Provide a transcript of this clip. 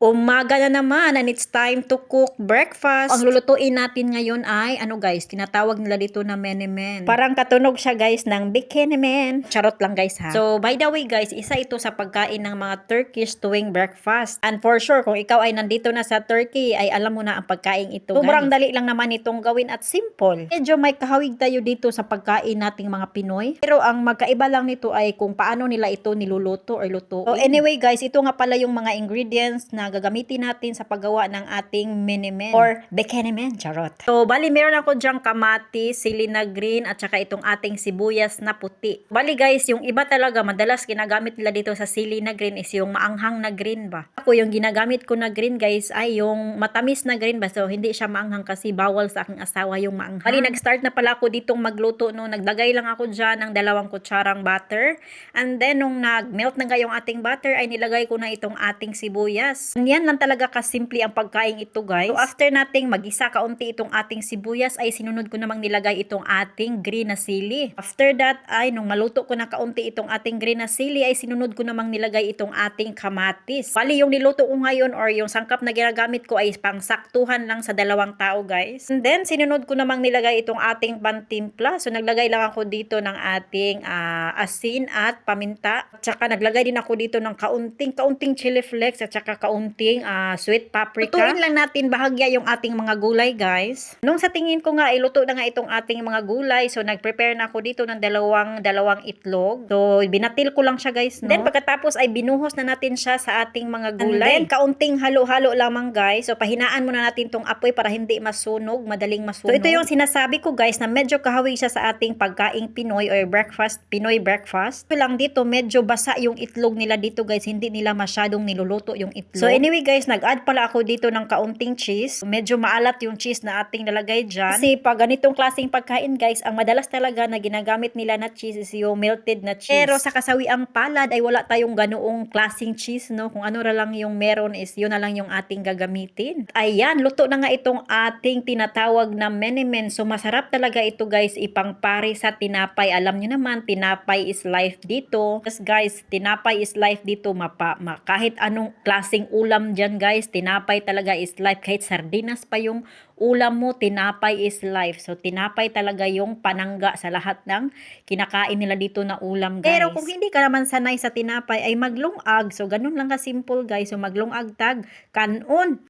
Umaga na naman and it's time to cook breakfast. Ang lulutuin natin ngayon ay, ano guys, tinatawag nila dito na menemen. Parang katunog siya guys ng bikini men. Charot lang guys ha. So by the way guys, isa ito sa pagkain ng mga Turkish tuwing breakfast. And for sure, kung ikaw ay nandito na sa Turkey, ay alam mo na ang pagkain ito guys. Sobrang dali lang naman itong gawin at simple. Medyo may kahawig tayo dito sa pagkain nating mga Pinoy. Pero ang magkaiba lang nito ay kung paano nila ito niluluto or lutuin. So anyway guys, ito nga pala yung mga ingredients na gagamitin natin sa paggawa ng ating menemen or bikini men, charot. So, bali meron ako dyang kamatis, sili na green, at saka itong ating sibuyas na puti. Bali guys, yung iba talaga, madalas ginagamit nila dito sa sili na green is yung maanghang na green ba. Ako, yung ginagamit ko na green guys ay yung matamis na green ba. So, hindi siya maanghang kasi bawal sa aking asawa yung maanghang. Bali, nag-start na pala ako ditong magluto no. Naglagay lang ako dyan ng 2 kutsarang butter. And then, nung nag-melt na yung ating butter, ay nilagay ko na itong ating sibuyas. Yan lang talaga kasimple ang pagkain ito guys. So after nating mag-isa kaunti itong ating sibuyas ay sinunod ko namang nilagay itong ating green na sili. After that ay nung maluto ko na kaunti itong ating green na sili ay sinunod ko namang nilagay itong ating kamatis. Bali yung niluto ko ngayon or yung sangkap na ginagamit ko ay pangsaktuhan lang sa 2 tao guys. And then sinunod ko namang nilagay itong ating pantimpla. So naglagay lang ako dito ng ating asin at paminta. At saka naglagay din ako dito ng kaunting chili flakes at saka kaunting sweet paprika. Lutuin lang natin bahagya yung ating mga gulay guys. Nung sa tingin ko nga iluto na nga itong ating mga gulay, so nag-prepare na ako dito ng dalawang itlog. So binatil ko lang siya guys, no? Then pagkatapos ay binuhos na natin siya sa ating mga gulay. And then kaunting halo-halo lamang guys. So pahinaan muna natin tong apoy para hindi masunog, madaling masunog. So ito yung sinasabi ko guys na medyo kahawig siya sa ating pagkaing Pinoy or breakfast, Pinoy breakfast. Ito lang dito medyo basa yung itlog nila dito guys, hindi nila masyadong niluluto yung itlog. So anyway guys, nag-add pala ako dito ng kaunting cheese. Medyo maalat yung cheese na ating nalagay dyan. Kasi pag ganitong klaseng pagkain guys, ang madalas talaga na ginagamit nila na cheese is yung melted na cheese. Pero sa kasawiang palad ay wala tayong ganoong klaseng cheese, no? Kung ano na lang yung meron is yun na lang yung ating gagamitin. Ayan, luto na nga itong ating tinatawag na menemen. So masarap talaga ito guys, ipangpare sa tinapay. Alam nyo naman, tinapay is life dito. Yes guys, tinapay is life dito. Kahit anong klaseng ulam dyan guys, tinapay talaga is life. Kahit sardinas pa yung ulam mo, tinapay is life. So tinapay talaga yung panangga sa lahat ng kinakain nila dito na ulam guys. Pero kung hindi ka naman sanay sa tinapay ay maglungag. So ganun lang ka simple guys. So maglungag tag kanon.